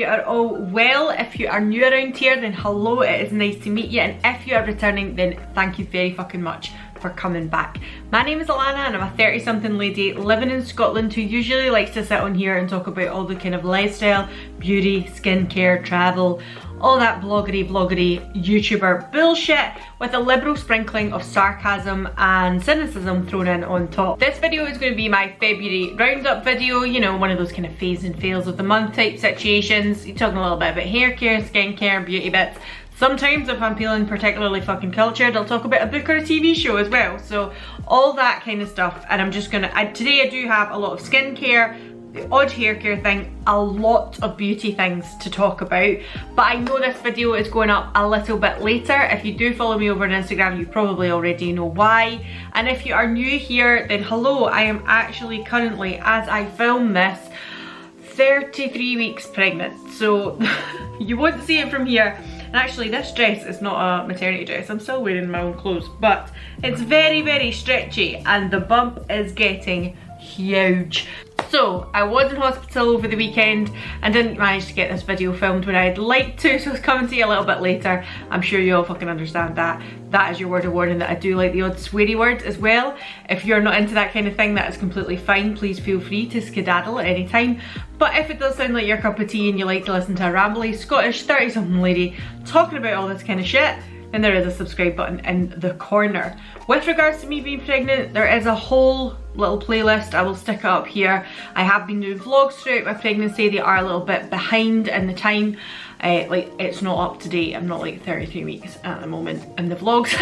you are all well. If you are new around here, then hello, it is nice to meet you, and if you are returning, then thank you very fucking much for coming back. My name is Alana and I'm a 30-something lady living in Scotland who usually likes to sit on here and talk about all the kind of lifestyle, beauty, skincare, travel, all that vloggery YouTuber bullshit with a liberal sprinkling of sarcasm and cynicism thrown in on top. This video is going to be my February roundup video, you know, one of those kind of faves and fails of the month type situations. You're talking a little bit about hair care, skincare, beauty bits. Sometimes if I'm feeling particularly fucking cultured, I'll talk about a book or a TV show as well. So all that kind of stuff. And I'm just gonna, today I do have a lot of skincare, the odd hair care thing, a lot of beauty things to talk about. But I know this video is going up a little bit later. If you do follow me over on Instagram, you probably already know why. And if you are new here, then hello, I am actually currently, as I film this, 33 weeks pregnant. So you won't see it from here. And actually this dress is not a maternity dress, I'm still wearing my own clothes, but it's very, very stretchy and the bump is getting huge. So I was in hospital over the weekend and didn't manage to get this video filmed when I'd like to, so it's coming to you a little bit later. I'm sure you all fucking understand that. That is your word of warning that I do like the odd sweary word as well. If you're not into that kind of thing, that is completely fine. Please feel free to skedaddle at any time. But if it does sound like your cup of tea and you like to listen to a rambly Scottish 30-something lady talking about all this kind of shit, then there is a subscribe button in the corner. With regards to me being pregnant, there is a whole little playlist. I will stick it up here. I have been doing vlogs throughout my pregnancy. They are a little bit behind in the time. Like, it's not up to date. I'm not like 33 weeks at the moment in the vlogs,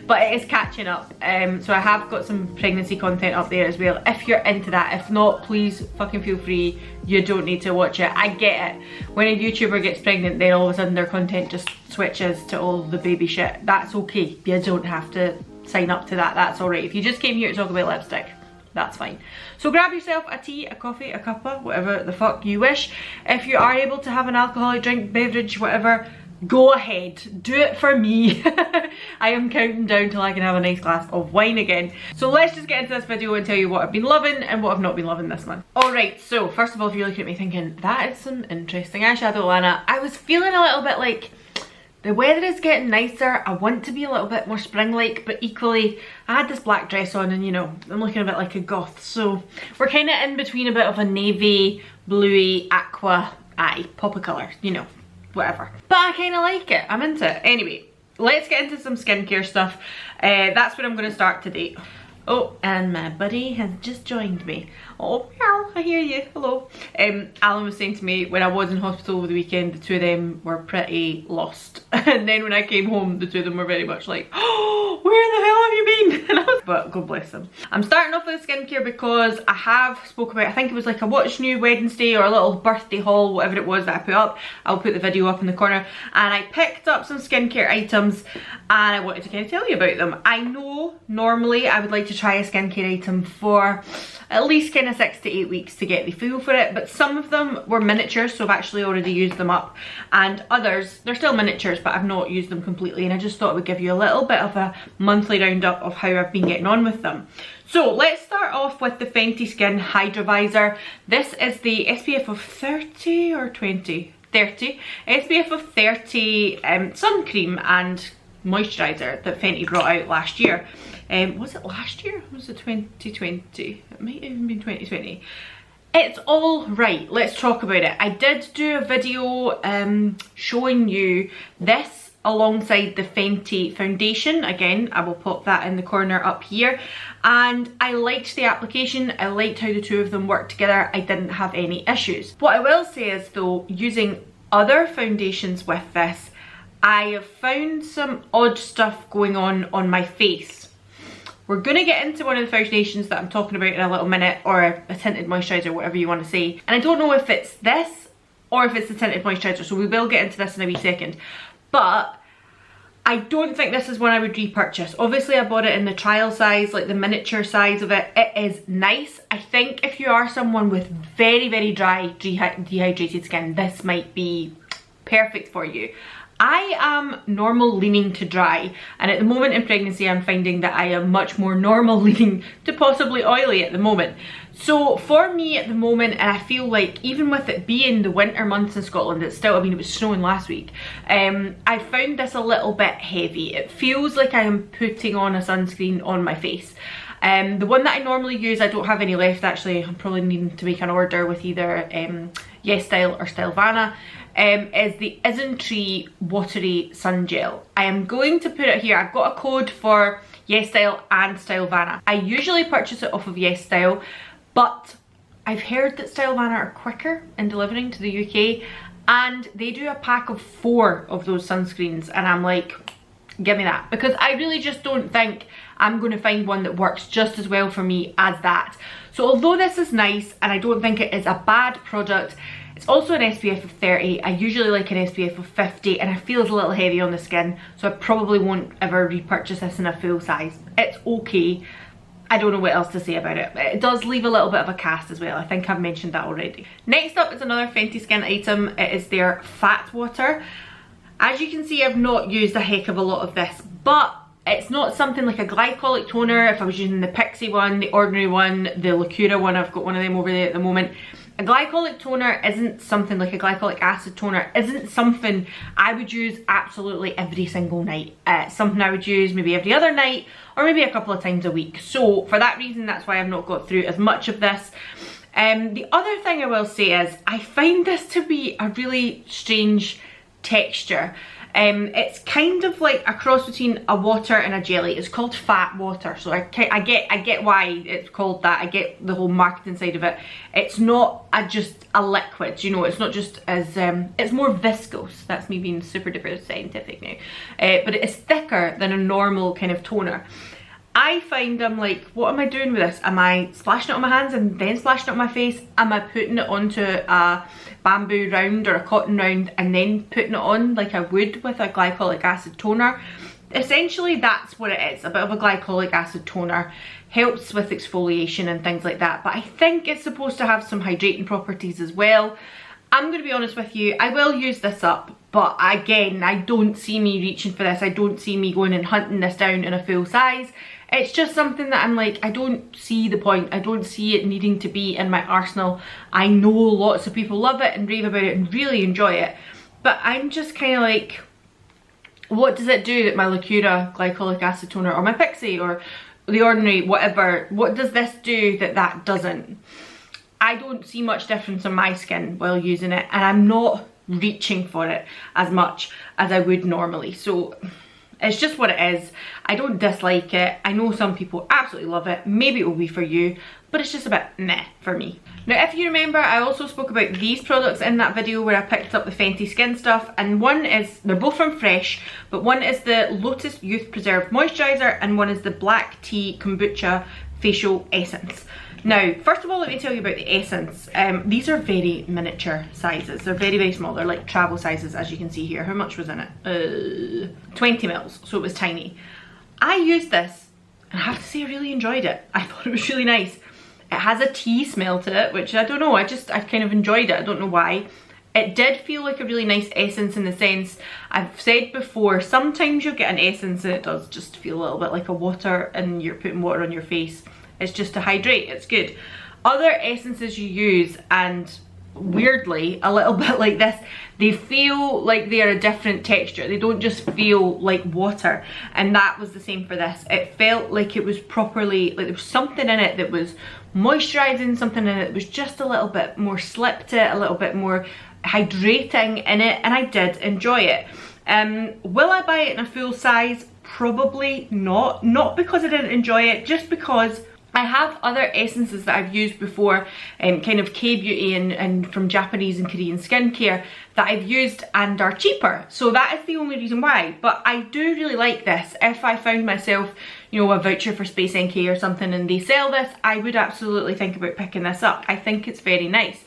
but it is catching up. So I have got some pregnancy content up there as well, if you're into that. If not, please fucking feel free. You don't need to watch it. I get it. When a YouTuber gets pregnant, then all of a sudden their content just switches to all the baby shit. That's okay. You don't have to sign up to that. That's alright. If you just came here to talk about lipstick, that's fine. So grab yourself a tea, a coffee, a cuppa, whatever the fuck you wish. If you are able to have an alcoholic drink, beverage, whatever, go ahead, do it for me. I am counting down till I can have a nice glass of wine again. So let's just get into this video and tell you what I've been loving and what I've not been loving this month. Alright, so first of all, if you're looking at me thinking, that is some interesting eyeshadow, Alana, I was feeling a little bit like, the weather is getting nicer, I want to be a little bit more spring-like, but equally, I had this black dress on and you know, I'm looking a bit like a goth, so we're kind of in between a bit of a navy, bluey, aqua, pop of colour, you know, whatever. But I kind of like it, I'm into it. Anyway, let's get into some skincare stuff. That's where I'm going to start today. Oh, and my buddy has just joined me. Oh, meow, I hear you, hello. Alan was saying to me when I was in hospital over the weekend, the two of them were pretty lost. And then when I came home, the two of them were very much like, oh, where the hell have you been? But God bless them. I'm starting off with skincare because I have spoke about, I think it was like a Watch New Wednesday or a little birthday haul, whatever it was that I put up. I'll put the video up in the corner. And I picked up some skincare items and I wanted to kind of tell you about them. I know normally I would like to try a skincare item for at least kind of 6 to 8 weeks to get the feel for it, but some of them were miniatures, so I've actually already used them up, and others, they're still miniatures but I've not used them completely, and I just thought I would give you a little bit of a monthly roundup of how I've been getting on with them. So let's start off with the Fenty Skin Hydrovisor. This is the SPF of 30 or 20? 30. SPF of 30 sun cream and moisturizer that Fenty brought out last year. Was it last year? Was it 2020? It might have even been 2020. It's all right, let's talk about it. I did do a video showing you this alongside the Fenty Foundation. Again, I will pop that in the corner up here. And I liked the application, I liked how the two of them worked together, I didn't have any issues. What I will say is though, using other foundations with this, I have found some odd stuff going on my face. We're going to get into one of the foundations that I'm talking about in a little minute, or a tinted moisturizer, whatever you want to say. And I don't know if it's this or if it's the tinted moisturizer, so we will get into this in a wee second. But I don't think this is one I would repurchase. Obviously I bought it in the trial size, like the miniature size of it. It is nice. I think if you are someone with very, very dry, dehydrated skin, this might be perfect for you. I am normal leaning to dry, and at the moment in pregnancy I'm finding that I am much more normal leaning to possibly oily at the moment. So for me at the moment, and I feel like even with it being the winter months in Scotland, it's still, I mean it was snowing last week, I found this a little bit heavy. It feels like I am putting on a sunscreen on my face. The one that I normally use, I don't have any left actually, I'm probably needing to make an order with either YESSTYLE or Stylevana, is the Isntree Watery Sun Gel. I am going to put it here. I've got a code for YESSTYLE and Stylevana. I usually purchase it off of YESSTYLE, but I've heard that Stylevana are quicker in delivering to the UK, and they do a pack of 4 of those sunscreens, and I'm like, give me that, because I really just don't think I'm going to find one that works just as well for me as that. So although this is nice, and I don't think it is a bad product, it's also an SPF of 30. I usually like an SPF of 50, and I feel it's a little heavy on the skin, so I probably won't ever repurchase this in a full size. It's okay. I don't know what else to say about it. It does leave a little bit of a cast as well. I think I've mentioned that already. Next up is another Fenty Skin item. It is their Fat Water. As you can see, I've not used a heck of a lot of this, but it's not something like a glycolic toner. If I was using the Pixie one, the ordinary one, the Lacura one, I've got one of them over there at the moment. A glycolic toner isn't something like a glycolic acid toner, isn't something I would use absolutely every single night. Something I would use maybe every other night, or maybe a couple of times a week. So for that reason, that's why I've not got through as much of this. The other thing I will say is, I find this to be a really strange texture. It's kind of like a cross between a water and a jelly. It's called Fat Water, so I get why it's called that. I get the whole marketing side of it. It's not just a liquid, you know, it's not just as it's more viscose. That's me being super duper scientific now, but it is thicker than a normal kind of toner. I find I'm like, what am I doing with this? Am I splashing it on my hands and then splashing it on my face? Am I putting it onto a bamboo round or a cotton round and then putting it on like I would with a glycolic acid toner? Essentially, that's what it is, a bit of a glycolic acid toner. Helps with exfoliation and things like that, but I think it's supposed to have some hydrating properties as well. I'm going to be honest with you, I will use this up, but again, I don't see me reaching for this. I don't see me going and hunting this down in a full size. It's just something that I'm like, I don't see the point. I don't see it needing to be in my arsenal. I know lots of people love it and rave about it and really enjoy it, but I'm just kind of like, what does it do that my Lacura glycolic acid toner or my Pixie or the ordinary whatever, what does this do that that doesn't? I don't see much difference on my skin while using it, and I'm not reaching for it as much as I would normally. So it's just what it is. I don't dislike it. I know some people absolutely love it. Maybe it will be for you, but it's just a bit meh for me. Now, if you remember, I also spoke about these products in that video where I picked up the Fenty Skin stuff, and one is, they're both from Fresh, but one is the Lotus Youth Preserved Moisturizer and one is the Black Tea Kombucha Facial Essence. Now, first of all, let me tell you about the essence. These are very miniature sizes. They're very, very small. They're like travel sizes, as you can see here. How much was in it? 20 mils, so it was tiny. I used this, and I have to say I really enjoyed it. I thought it was really nice. It has a tea smell to it, which I don't know, I kind of enjoyed it. I don't know why. It did feel like a really nice essence in the sense, I've said before, sometimes you'll get an essence and it does just feel a little bit like a water and you're putting water on your face. It's just to hydrate, it's good. Other essences you use, and weirdly, a little bit like this, they feel like they're a different texture. They don't just feel like water, and that was the same for this. It felt like it was properly, like there was something in it that was moisturizing, something in it that was just a little bit more slip to it, a little bit more hydrating in it, and I did enjoy it. Will I buy it in a full size? Probably not. Not because I didn't enjoy it, just because I have other essences that I've used before, kind of K-beauty and from Japanese and Korean skincare that I've used and are cheaper. So that is the only reason why. But I do really like this. If I found myself, you know, a voucher for Space NK or something and they sell this, I would absolutely think about picking this up. I think it's very nice.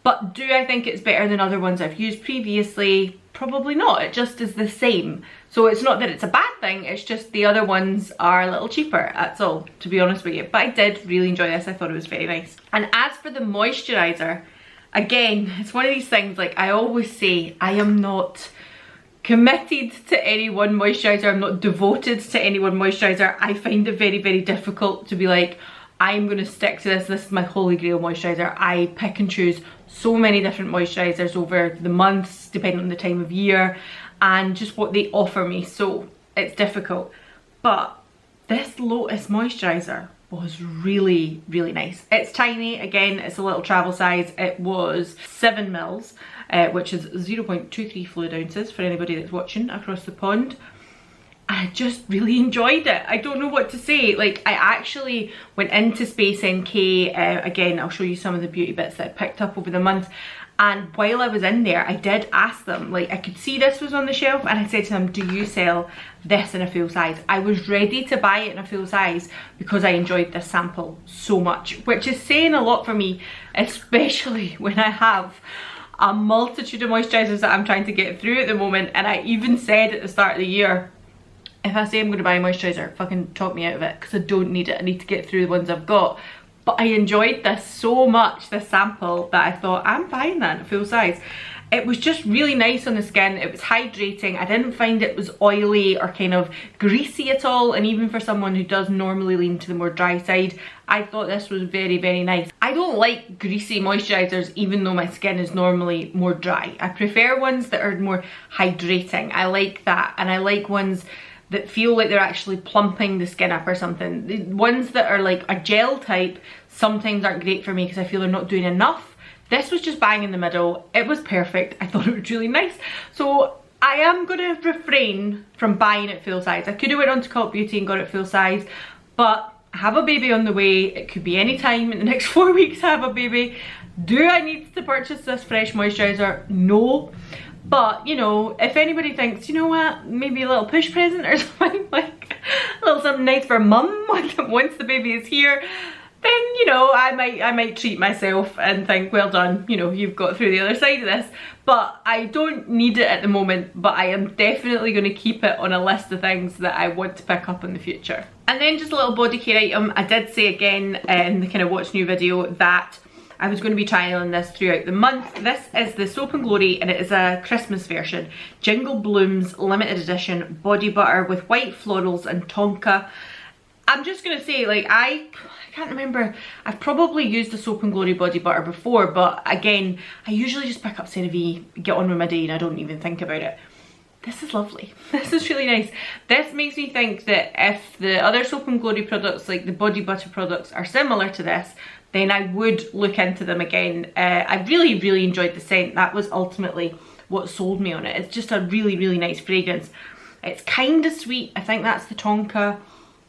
But do I think it's better than other ones I've used previously? Probably not. It just is the same. So it's not that it's a bad thing, it's just the other ones are a little cheaper, that's all, to be honest with you. But I did really enjoy this. I thought it was very nice. And as for the moisturizer, again, it's one of these things, like I always say, I am not committed to any one moisturiser. I'm not devoted to any one moisturiser. I find it very, very difficult to be like, I'm going to stick to this. This is my holy grail moisturiser. I pick and choose so many different moisturisers over the months, depending on the time of year and just what they offer me. So it's difficult. But this Lotus moisturiser was really, really nice. It's tiny. Again, it's a little travel size. It was 7 mils, which is 0.23 fluid ounces for anybody that's watching across the pond. I just really enjoyed it. I don't know what to say. Like, I actually went into Space NK, again, I'll show you some of the beauty bits that I picked up over the month. And while I was in there, I did ask them, like, I could see this was on the shelf and I said to them, do you sell this in a full size? I was ready to buy it in a full size because I enjoyed this sample so much, which is saying a lot for me, especially when I have a multitude of moisturisers that I'm trying to get through at the moment. And I even said at the start of the year, if I say I'm going to buy a moisturiser, fucking talk me out of it, because I don't need it. I need to get through the ones I've got. But I enjoyed this so much, this sample, that I thought, I'm buying that in a full size. It was just really nice on the skin. It was hydrating. I didn't find it was oily or kind of greasy at all. And even for someone who does normally lean to the more dry side, I thought this was very, very nice. I don't like greasy moisturisers, even though my skin is normally more dry. I prefer ones that are more hydrating. I like that. And I like ones that feel like they're actually plumping the skin up or something. The ones that are like a gel type sometimes aren't great for me because I feel they're not doing enough. This was just bang in the middle. It was perfect. I thought it was really nice. So I am going to refrain from buying it full size. I could have went on to Cult Beauty and got it full size, but I have a baby on the way. It could be any time in the next 4 weeks I have a baby. Do I need to purchase this fresh moisturiser? No. But, you know, if anybody thinks, you know what, maybe a little push present or something, like a little something nice for mum once the baby is here, then, you know, I might treat myself and think, well done, you know, you've got through the other side of this. But I don't need it at the moment, but I am definitely going to keep it on a list of things that I want to pick up in the future. And then just a little body care item. I did say again in the kind of watch new video that I was going to be trialing this throughout the month. This is the Soap and Glory and it is a Christmas version. Jingle Blooms limited edition body butter with white florals and tonka. I'm just going to say, like, I can't remember. I've probably used the Soap and Glory body butter before, but again, I usually just pick up CeraVe, get on with my day and I don't even think about it. This is lovely. This is really nice. This makes me think that if the other Soap and Glory products, like the body butter products, are similar to this, then I would look into them again. I really, really enjoyed the scent. That was ultimately what sold me on it. It's just a really, really nice fragrance. It's kind of sweet. I think that's the tonka.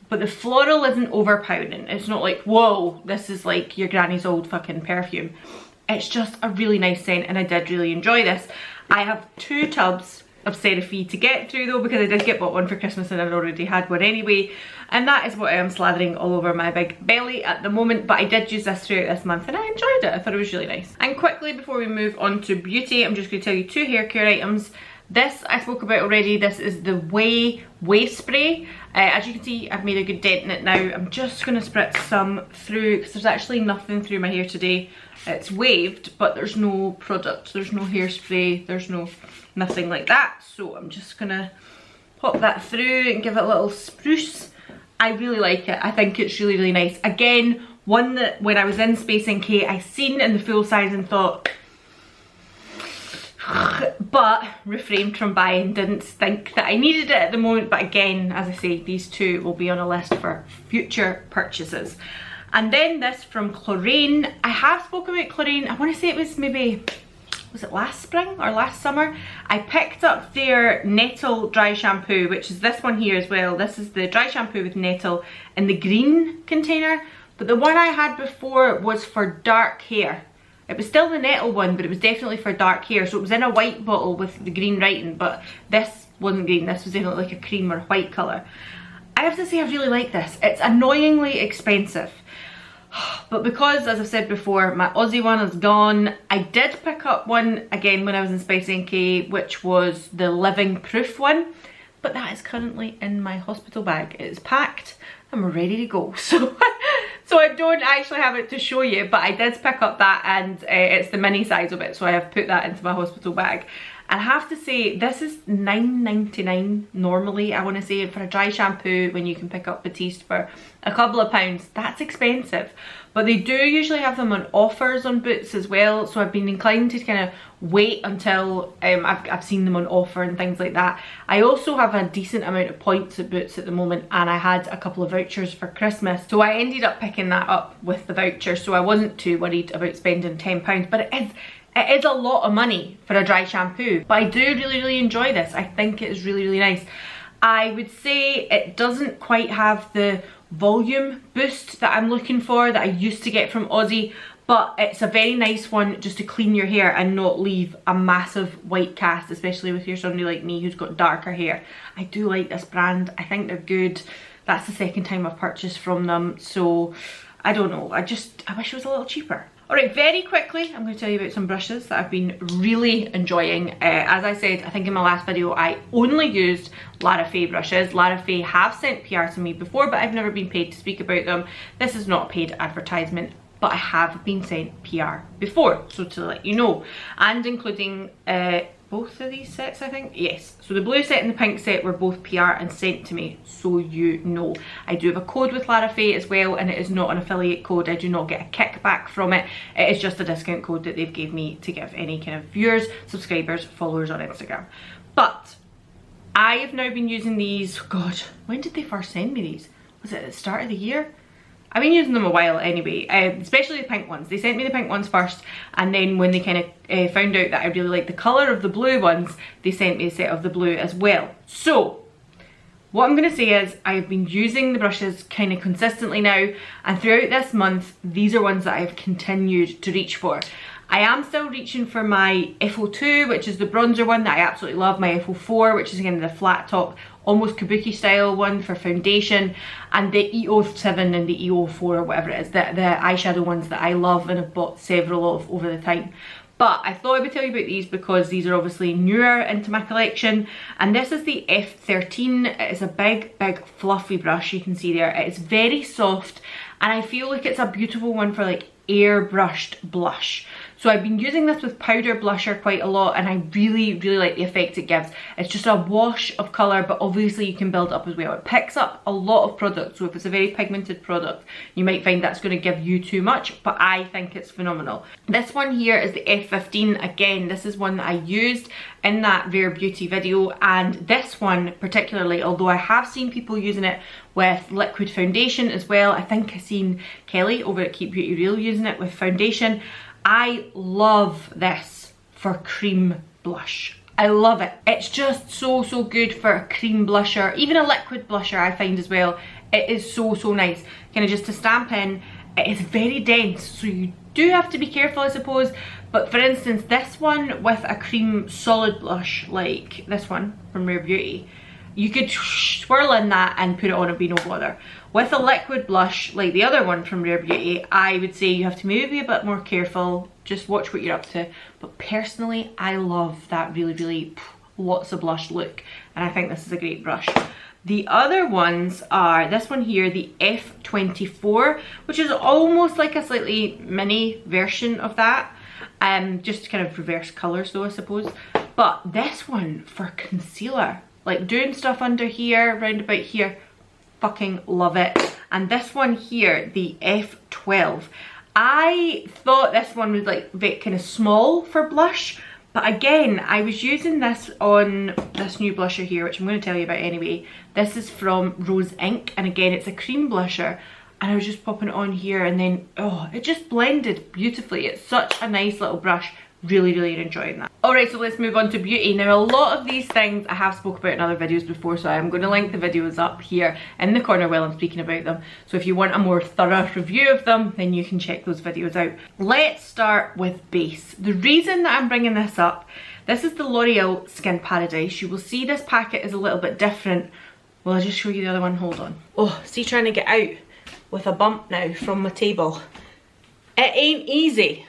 But the floral isn't overpowering. It's not like, whoa, this is like your granny's old fucking perfume. It's just a really nice scent and I did really enjoy this. I have 2 tubs of CeraVe to get through though, because I did get bought one for Christmas and I'd already had one anyway, and that is what I am slathering all over my big belly at the moment. But I did use this throughout this month and I enjoyed it. I thought it was really nice. And quickly before we move on to beauty, I'm just going to tell you 2 hair care items. This I spoke about already. This is the Wave Spray. As you can see, I've made a good dent in it now. I'm just going to spritz some through because there's actually nothing through my hair today. It's waved, but there's no product. There's no hairspray. There's nothing like that. So I'm just going to pop that through and give it a little spruce. I really like it. I think it's really, really nice. Again, one that when I was in Space NK, I seen in the full size and thought, but refrained from buying, didn't think that I needed it at the moment. But again, as I say, these 2 will be on a list for future purchases. And then this from Chlorane. I have spoken about Chlorane. I want to say it was maybe, was it last spring or last summer? I picked up their Nettle Dry Shampoo, which is this one here as well. This is the dry shampoo with nettle in the green container. But the one I had before was for dark hair. It was still the nettle one, but it was definitely for dark hair. So it was in a white bottle with the green writing, but this wasn't green. This was definitely like a cream or white colour. I have to say I really like this. It's annoyingly expensive. But because, as I've said before, my Aussie one is gone, I did pick up one again when I was in Spice NK, which was the Living Proof one. But that is currently in my hospital bag. It is packed. I'm ready to go. So I don't actually have it to show you, but I did pick up that, and it's the mini size of it, so I have put that into my hospital bag. And I have to say, this is $9.99 normally, I want to say, for a dry shampoo when you can pick up Batiste for a couple of pounds. That's expensive. But they do usually have them on offers on Boots as well, so I've been inclined to kind of wait until I've seen them on offer and things like that. I also have a decent amount of points at Boots at the moment, and I had a couple of vouchers for Christmas, so I ended up picking that up with the voucher, so I wasn't too worried about spending £10. But it is a lot of money for a dry shampoo, but I do really enjoy this. I think it is really nice. I would say it doesn't quite have the volume boost that I'm looking for, that I used to get from Aussie, but it's a very nice one just to clean your hair and not leave a massive white cast, especially if you're somebody like me who's got darker hair. I do like this brand. I think they're good. That's the second time I've purchased from them, so I don't know. I wish it was a little cheaper. Alright, very quickly, I'm going to tell you about some brushes that I've been really enjoying. As I said, I think in my last video, I only used LARAFAYE brushes. LARAFAYE have sent PR to me before, but I've never been paid to speak about them. This is not a paid advertisement, but I have been sent PR before, so to let you know. And including both of these sets, I think. Yes, so the blue set and the pink set were both PR and sent to me, so you know. I do have a code with LARAFAYE as well, and it is not an affiliate code. I do not get a kickback from it. It is just a discount code that they've gave me to give any kind of viewers, subscribers, followers on Instagram. But I have now been using these, God, when did they first send me these? Was it at the start of the year? I've been using them a while anyway, especially the pink ones. They sent me the pink ones first, and then when they kind of found out that I really liked the colour of the blue ones, they sent me a set of the blue as well. So what I'm going to say is I've been using the brushes kind of consistently now, and throughout this month these are ones that I've continued to reach for. I am still reaching for my FO2, which is the bronzer one that I absolutely love, my FO4, which is again the flat top, almost kabuki style one for foundation, and the EO7 and the EO4 or whatever it is, the eyeshadow ones that I love and have bought several of over the time. But I thought I would tell you about these because these are obviously newer into my collection, and this is the F13. It is a big fluffy brush, you can see there. It is very soft, and I feel like it's a beautiful one for like airbrushed blush. So I've been using this with powder blusher quite a lot, and I really like the effect it gives. It's just a wash of colour, but obviously you can build up as well. It picks up a lot of product, so if it's a very pigmented product, you might find that's going to give you too much, but I think it's phenomenal. This one here is the F15. Again, this is one that I used in that Rare Beauty video, and this one particularly, although I have seen people using it with liquid foundation as well. I think I've seen Kelly over at Keep Beauty Real using it with foundation. I love this for cream blush. I love it. It's just so good for a cream blusher, even a liquid blusher I find as well. It is so nice. Kind of just to stamp in. It is very dense, so you do have to be careful, I suppose. But for instance, this one with a cream solid blush like this one from Rare Beauty, you could swirl in that and put it on and be no bother. With a liquid blush like the other one from Rare Beauty, I would say you have to maybe be a bit more careful. Just watch what you're up to. But personally, I love that really lots of blush look, and I think this is a great brush. The other ones are this one here, the F24, which is almost like a slightly mini version of that. Just kind of reverse colours though, I suppose. But this one for concealer, like doing stuff under here, round about here, fucking love it. And this one here, the F12, I thought this one was like a bit kind of small for blush, but again, I was using this on this new blusher here, which I'm going to tell you about anyway. This is from Rose Inc, and again, it's a cream blusher, and I was just popping it on here, and then, oh, it just blended beautifully. It's such a nice little brush. Really enjoying that. Alright, so let's move on to beauty. Now, a lot of these things I have spoke about in other videos before, so I'm going to link the videos up here in the corner while I'm speaking about them. So if you want a more thorough review of them, then you can check those videos out. Let's start with base. The reason that I'm bringing this up, this is the L'Oreal Skin Paradise. You will see this packet is a little bit different. Well, I'll just show you the other one, hold on. Oh, see, trying to get out with a bump now from my table. It ain't easy.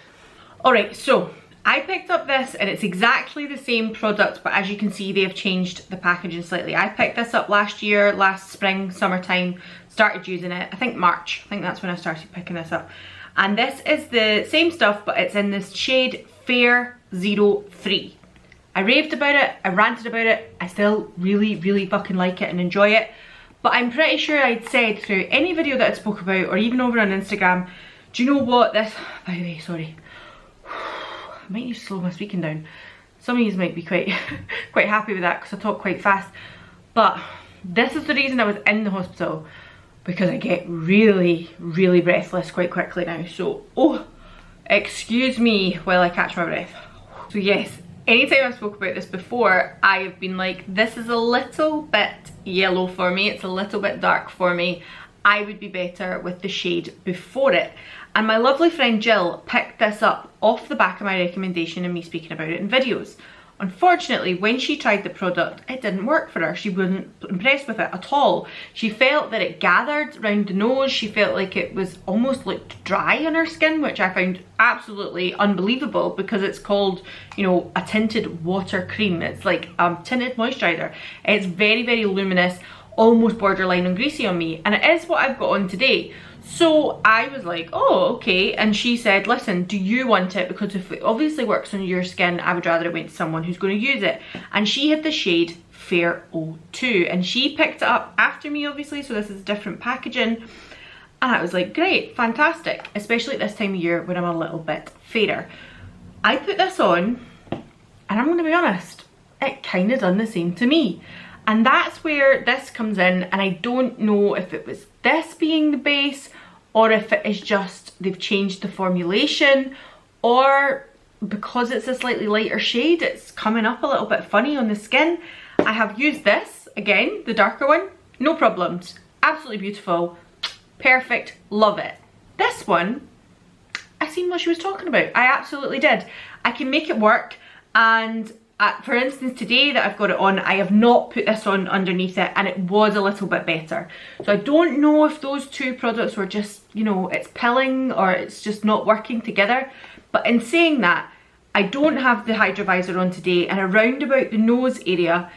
Alright, so I picked up this, and it's exactly the same product, but as you can see, they have changed the packaging slightly. I picked this up last year, last spring, summertime, started using it, I think March. I think that's when I started picking this up. And this is the same stuff, but it's in this shade Fair 03. I raved about it, I ranted about it, I still really fucking like it and enjoy it. But I'm pretty sure I'd said through any video that I spoke about, or even over on Instagram, do you know what this, by the way, sorry, I might need to slow my speaking down. Some of you might be quite happy with that because I talk quite fast. But this is the reason I was in the hospital, because I get really breathless quite quickly now. So, oh, excuse me while I catch my breath. So yes, anytime I've spoke about this before, I have been like, this is a little bit yellow for me, it's a little bit dark for me. I would be better with the shade before it. And my lovely friend Jill picked this up off the back of my recommendation and me speaking about it in videos. Unfortunately, when she tried the product, it didn't work for her. She wasn't impressed with it at all. She felt that it gathered around the nose. She felt like it was almost looked dry on her skin, which I found absolutely unbelievable because it's called, you know, a tinted water cream. It's like tinted moisturizer. It's very luminous, almost borderline on greasy on me, and it is what I've got on today. So I was like, oh, okay. And she said, listen, do you want it? Because if it obviously works on your skin, I would rather it went to someone who's going to use it. And she had the shade Fair 02, and she picked it up after me, obviously, so this is different packaging. And I was like, great, fantastic, especially at this time of year when I'm a little bit fairer. I put this on, and I'm going to be honest, it kind of done the same to me. And that's where this comes in, and I don't know if it was this being the base, or if it is just they've changed the formulation, or because it's a slightly lighter shade, it's coming up a little bit funny on the skin. I have used this, again, the darker one, no problems, absolutely beautiful, perfect, love it. This one, I seen what she was talking about, I absolutely did. I can make it work, and for instance, today that I've got it on, I have not put this on underneath it, and it was a little bit better. So I don't know if those two products were just, you know, it's pilling or it's just not working together. But in saying that, I don't have the Hydrovisor on today, and around about the nose area,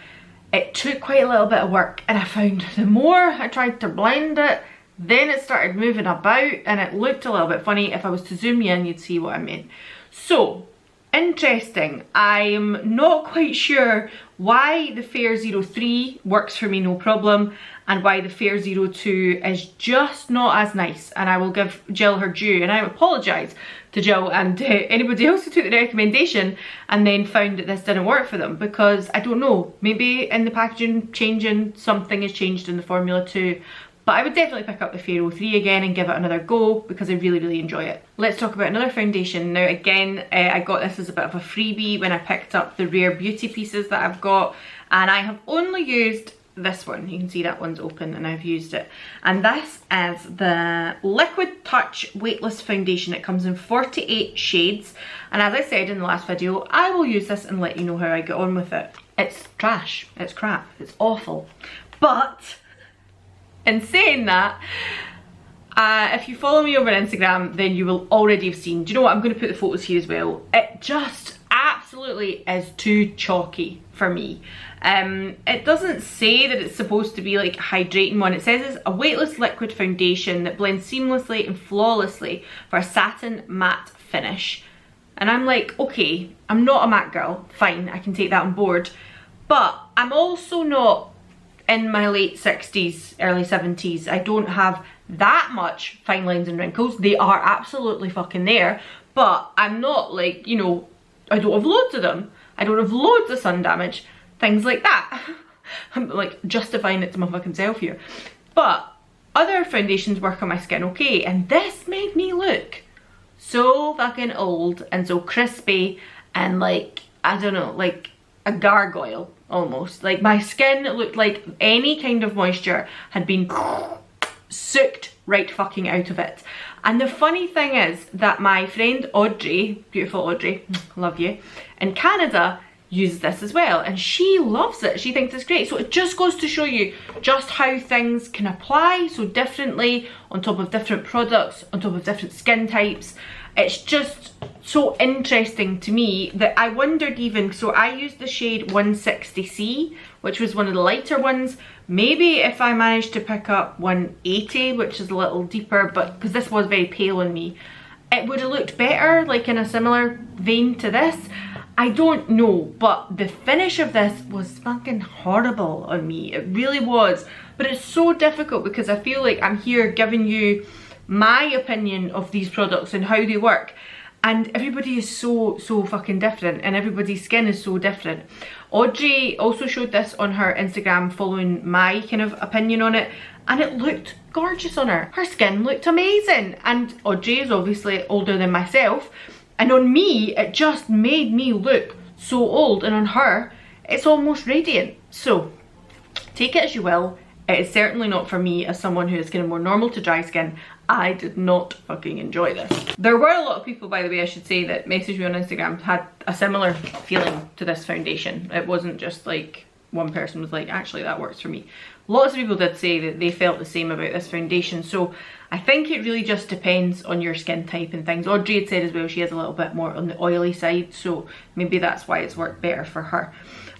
it took quite a little bit of work, and I found the more I tried to blend it, then it started moving about and it looked a little bit funny. If I was to zoom you in, you'd see what I mean. So, interesting. I'm not quite sure why the Fair 03 works for me no problem, and why the Fair 02 is just not as nice, and I will give Jill her due, and I apologise to Jill and anybody else who took the recommendation and then found that this didn't work for them, because I don't know, maybe in the packaging changing something has changed in the formula too. But I would definitely pick up the Fair 03 again and give it another go, because I really enjoy it. Let's talk about another foundation. Now again, I got this as a bit of a freebie when I picked up the Rare Beauty pieces that I've got, and I have only used this one. You can see that one's open and I've used it. And this is the Liquid Touch Weightless Foundation. It comes in 48 shades, and as I said in the last video, I will use this and let you know how I get on with it. It's trash, it's crap, it's awful. But in saying that, if you follow me over on Instagram, then you will already have seen, do you know what, I'm going to put the photos here as well. It just absolutely is too chalky for me. It doesn't say that it's supposed to be like a hydrating one. It says it's a weightless liquid foundation that blends seamlessly and flawlessly for a satin matte finish. And I'm like, okay, I'm not a matte girl, fine, I can take that on board, but I'm also not in my late 60s, early 70s. I don't have that much fine lines and wrinkles. They are absolutely fucking there, but I'm not like, you know, I don't have loads of them. I don't have loads of sun damage, things like that. I'm like justifying it to my fucking self here. But other foundations work on my skin okay, and this made me look so fucking old and so crispy and like, I don't know, like a gargoyle almost. Like my skin looked like any kind of moisture had been sucked right fucking out of it. And the funny thing is that my friend Audrey, beautiful Audrey, love you, in Canada uses this as well, and she loves it. She thinks it's great. So it just goes to show you just how things can apply so differently on top of different products, on top of different skin types. It's just so interesting to me that I wondered even, so I used the shade 160C, which was one of the lighter ones. Maybe if I managed to pick up 180, which is a little deeper, but because this was very pale on me, it would have looked better, like in a similar vein to this. I don't know, but the finish of this was fucking horrible on me. It really was. But it's so difficult because I feel like I'm here giving you my opinion of these products and how they work. And everybody is so fucking different, and everybody's skin is so different. Audrey also showed this on her Instagram following my kind of opinion on it, and it looked gorgeous on her. Her skin looked amazing, and Audrey is obviously older than myself, and on me it just made me look so old, and on her it's almost radiant. So take it as you will. It is certainly not for me as someone who is kind of more normal to dry skin. I did not fucking enjoy this. There were a lot of people, by the way, I should say, that messaged me on Instagram had a similar feeling to this foundation. It wasn't just like one person was like, actually that works for me. Lots of people did say that they felt the same about this foundation. So I think it really just depends on your skin type and things. Audrey had said as well she has a little bit more on the oily side, so maybe that's why it's worked better for her.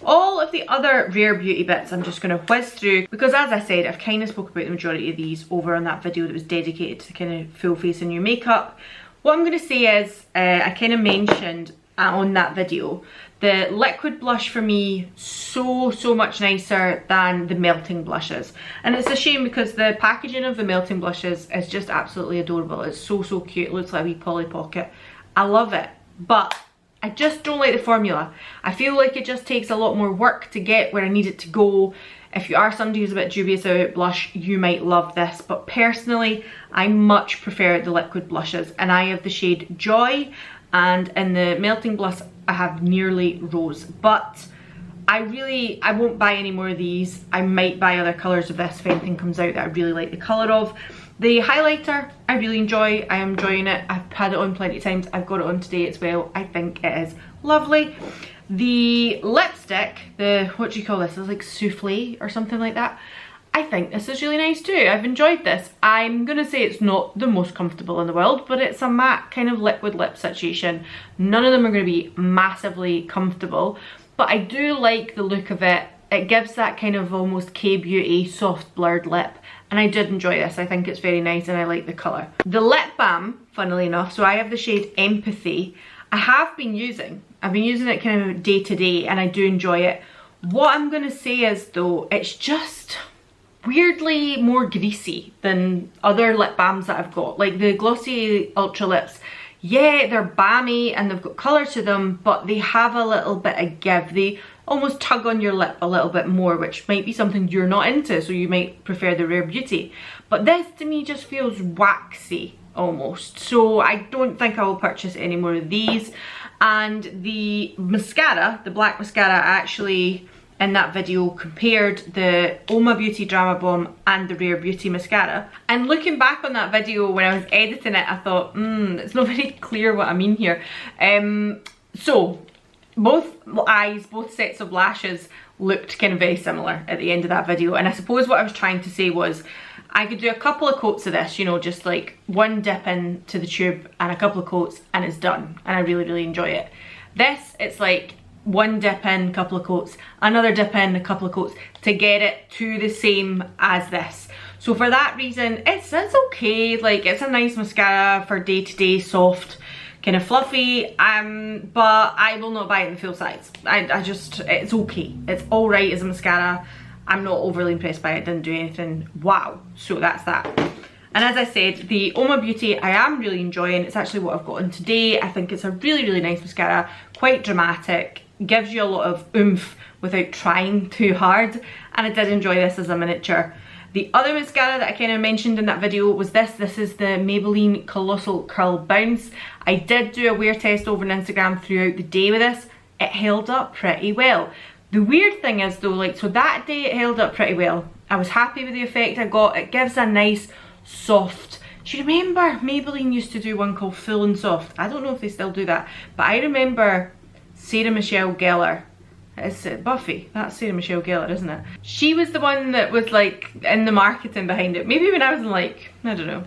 All of the other Rare Beauty bits I'm just going to whiz through, because as I said, I've kind of spoke about the majority of these over on that video that was dedicated to kind of full face and new makeup. What I'm going to say is, I kind of mentioned on that video, the liquid blush for me, so much nicer than the melting blushes. And it's a shame because the packaging of the melting blushes is just absolutely adorable. It's so cute, it looks like a wee Polly Pocket. I love it, but I just don't like the formula. I feel like it just takes a lot more work to get where I need it to go. If you are somebody who's a bit dubious about blush, you might love this. But personally, I much prefer the liquid blushes. And I have the shade Joy. And in the melting blush, I have Nearly Rose. But I won't buy any more of these. I might buy other colours if this if anything comes out that I really like the colour of. The highlighter, I really enjoy. I am enjoying it. I've had it on plenty of times. I've got it on today as well. I think it is lovely. The lipstick, what do you call this? It's like souffle or something like that. I think this is really nice too. I've enjoyed this. I'm gonna say it's not the most comfortable in the world, but it's a matte kind of liquid lip situation. None of them are gonna be massively comfortable, but I do like the look of it. It gives that kind of almost K-beauty soft blurred lip. And I did enjoy this. I think it's very nice and I like the colour. The lip balm, funnily enough, so I have the shade Empathy. I've been using it kind of day to day and I do enjoy it. What I'm going to say is though, it's just weirdly more greasy than other lip balms that I've got. Like the Glossy Ultra Lips, yeah, they're balmy and they've got colour to them, but they have a little bit of give. They almost tug on your lip a little bit more, which might be something you're not into, so you might prefer the Rare Beauty. But this to me just feels waxy almost, so I don't think I will purchase any more of these. And the mascara, the black mascara, I actually in that video compared the Oma Beauty Drama Bomb and the Rare Beauty mascara. And looking back on that video when I was editing it, I thought, it's not very clear what I mean here. So both eyes, both sets of lashes looked kind of very similar at the end of that video. And I suppose what I was trying to say was I could do a couple of coats of this, you know, just like one dip into the tube and a couple of coats and it's done. And I really enjoy it. This, it's like one dip in, couple of coats, another dip in, a couple of coats to get it to the same as this. So for that reason, it's okay. Like, it's a nice mascara for day-to-day, soft, kind of fluffy, but I will not buy it in full size. It's okay. It's all right as a mascara. I'm not overly impressed by it. It didn't do anything wow. So that's that. And as I said, the Oma Beauty I am really enjoying. It's actually what I've got on today. I think it's a really nice mascara. Quite dramatic. Gives you a lot of oomph without trying too hard. And I did enjoy this as a miniature. The other mascara that I kind of mentioned in that video was this. This is the Maybelline Colossal Curl Bounce. I did do a wear test over on Instagram throughout the day with this. It held up pretty well. The weird thing is though, like, so that day it held up pretty well. I was happy with the effect I got. It gives a nice soft, do you remember Maybelline used to do one called Full and Soft? I don't know if they still do that, but I remember Sarah Michelle Gellar. It's Buffy, that's Sarah Michelle Gellar, isn't it? She was the one that was like in the marketing behind it. Maybe when I was in like, I don't know,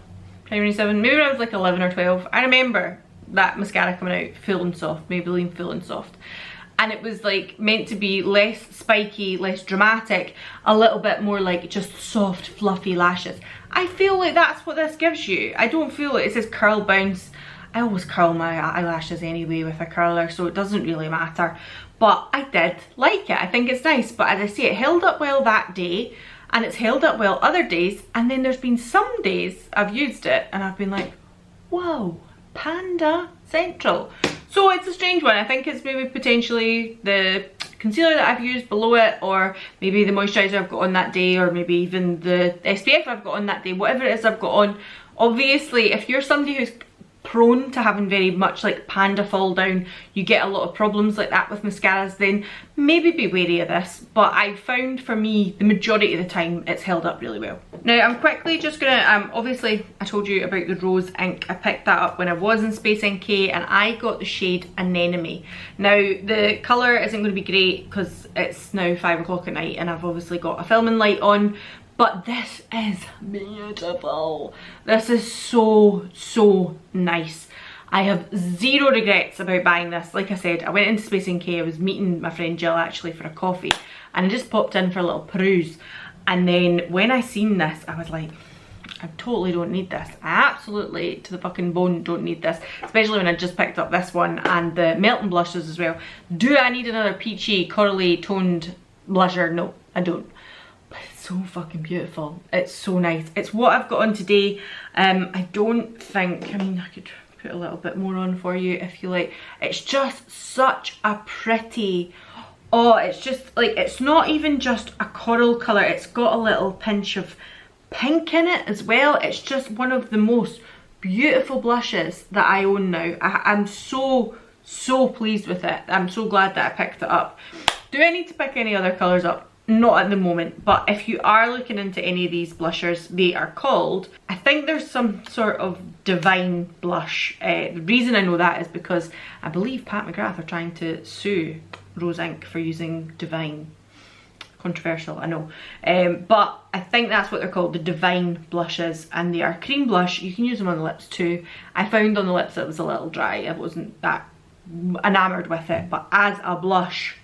27, maybe when I was like 11 or 12. I remember that mascara coming out, Full and Soft, Maybelline Full and Soft. And it was like meant to be less spiky, less dramatic, a little bit more like just soft, fluffy lashes. I feel like that's what this gives you. I don't feel like it says Curl Bounce. I always curl my eyelashes anyway with a curler, so it doesn't really matter. But I did like it. I think it's nice. But as I say, it held up well that day, and it's held up well other days. And then there's been some days I've used it and I've been like, whoa, Panda Central. So it's a strange one. I think it's maybe potentially the concealer that I've used below it, or maybe the moisturizer I've got on that day, or maybe even the SPF I've got on that day. Whatever it is I've got on. Obviously, if you're somebody who's prone to having very much like panda fall down, you get a lot of problems like that with mascaras, then maybe be wary of this. But I found for me, the majority of the time, it's held up really well. Now I'm quickly just gonna, obviously I told you about the rose ink. I picked that up when I was in Space NK, and I got the shade Anemone. Now the colour isn't going to be great because it's now 5 o'clock at night and I've obviously got a filming light on, but this is beautiful. This is so, so nice. I have zero regrets about buying this. Like I said, I went into Space NK, I was meeting my friend Jill actually for a coffee, and I just popped in for a little peruse. And then when I seen this, I was like, I totally don't need this. I absolutely, to the fucking bone, don't need this. Especially when I just picked up this one and the melting blushes as well. Do I need another peachy, corally toned blusher? No, I don't. It's so fucking beautiful. It's so nice. It's what I've got on today. I don't think, I mean, I could put a little bit more on for you if you like. It's just such a pretty, oh, it's just like, it's not even just a coral colour. It's got a little pinch of pink in it as well. It's just one of the most beautiful blushes that I own now. I'm so, so pleased with it. I'm so glad that I picked it up. Do I need to pick any other colours up? Not at the moment, but if you are looking into any of these blushers, they are called, I think there's some sort of Divine blush. The reason I know that is because I believe Pat McGrath are trying to sue Rose Inc for using Divine. Controversial, I know, but I think that's what they're called, the Divine blushes, and they are cream blush. You can use them on the lips too. I found on the lips it was a little dry. I wasn't that enamoured with it, but as a blush,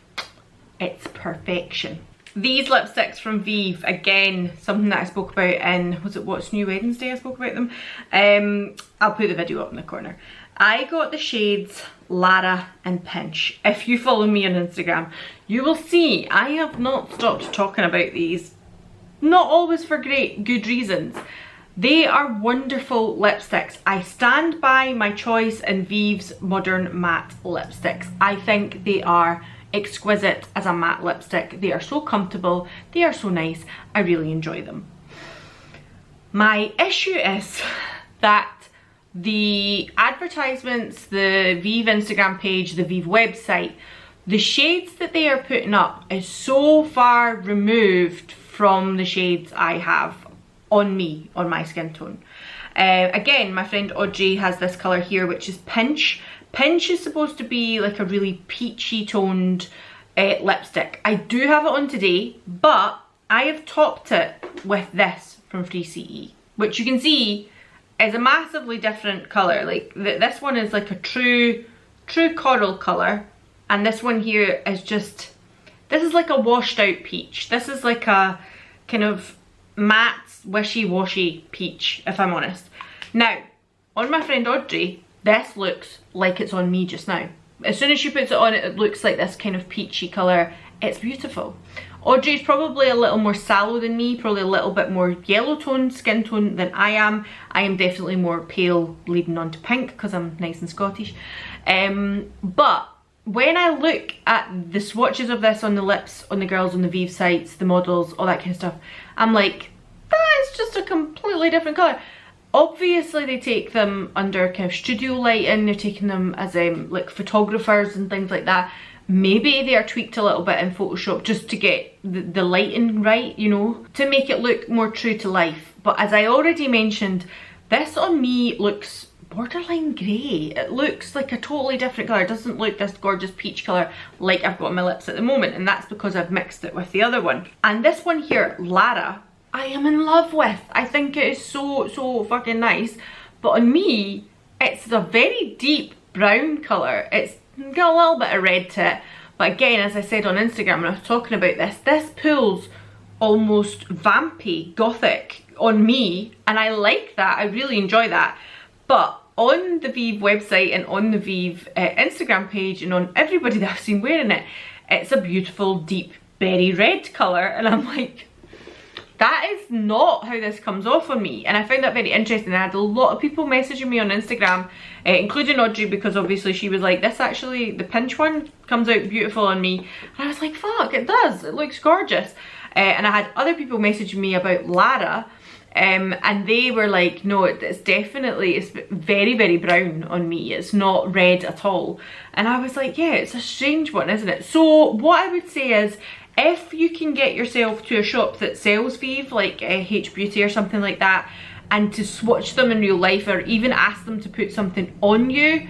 it's perfection. These lipsticks from Vieve, again, something that I spoke about in, was it What's New Wednesday I spoke about them? I'll put the video up in the corner. I got the shades Lara and Pinch. If you follow me on Instagram, you will see I have not stopped talking about these. Not always for good reasons. They are wonderful lipsticks. I stand by my choice in Vieve's Modern Matte lipsticks. I think they are exquisite as a matte lipstick. They are so comfortable, they are so nice, I really enjoy them. My issue is that the advertisements, the Vieve Instagram page, the Vieve website, the shades that they are putting up is so far removed from the shades I have on me, on my skin tone. Again, my friend Audrey has this colour here, which is Pinch. Pinch is supposed to be like a really peachy toned lipstick. I do have it on today, but I have topped it with this from Free CE, which you can see is a massively different colour. Like this one is like a true coral colour, and this one here is just, this is like a washed out peach. This is like a kind of matte wishy-washy peach, if I'm honest. Now, on my friend Audrey, this looks like it's on me just now. As soon as she puts it on, it looks like this kind of peachy colour. It's beautiful. Audrey's probably a little more sallow than me, probably a little bit more yellow toned skin tone than I am. I am definitely more pale, leading on to pink because I'm nice and Scottish. But when I look at the swatches of this on the lips, on the girls on the Vieve sites, the models, all that kind of stuff, I'm like, that is just a completely different colour. Obviously they take them under kind of studio lighting, they're taking them as like photographers and things like that. Maybe they are tweaked a little bit in Photoshop just to get the lighting right, you know, to make it look more true to life. But as I already mentioned, this on me looks borderline grey. It looks like a totally different colour. It doesn't look this gorgeous peach colour like I've got on my lips at the moment, and that's because I've mixed it with the other one. And this one here, Lara, I am in love with. I think it is so fucking nice. But on me, it's a very deep brown colour. It's got a little bit of red to it. But again, as I said on Instagram when I was talking about this pulls almost vampy, gothic on me. And I like that. I really enjoy that. But on the Vieve website and on the Vieve Instagram page and on everybody that I've seen wearing it, it's a beautiful deep berry red colour, and I'm like, that is not how this comes off on me. And I found that very interesting. I had a lot of people messaging me on Instagram, including Audrey, because obviously she was like, this actually, the pinch one comes out beautiful on me. And I was like, fuck, it does, it looks gorgeous. And I had other people messaging me about Lara, and they were like, no, it's definitely, it's very, very brown on me, it's not red at all. And I was like, yeah, it's a strange one, isn't it? So what I would say is, if you can get yourself to a shop that sells Vieve, like H Beauty or something like that, and to swatch them in real life, or even ask them to put something on you,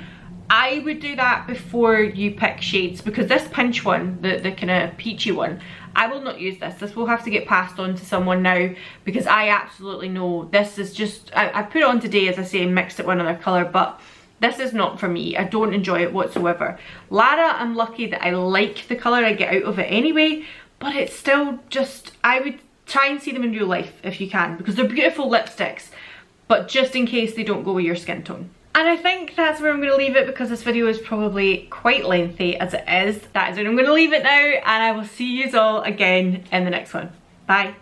I would do that before you pick shades, because this pinch one, the kind of peachy one, I will not use this. This will have to get passed on to someone now, because I absolutely know this is just, I put it on today, as I say, and mixed it with another colour, but this is not for me. I don't enjoy it whatsoever. Lara, I'm lucky that I like the colour I get out of it anyway, but it's still just, I would try and see them in real life if you can, because they're beautiful lipsticks, but just in case they don't go with your skin tone. And I think that's where I'm going to leave it, because this video is probably quite lengthy as it is. That is where I'm going to leave it now, and I will see you all again in the next one. Bye.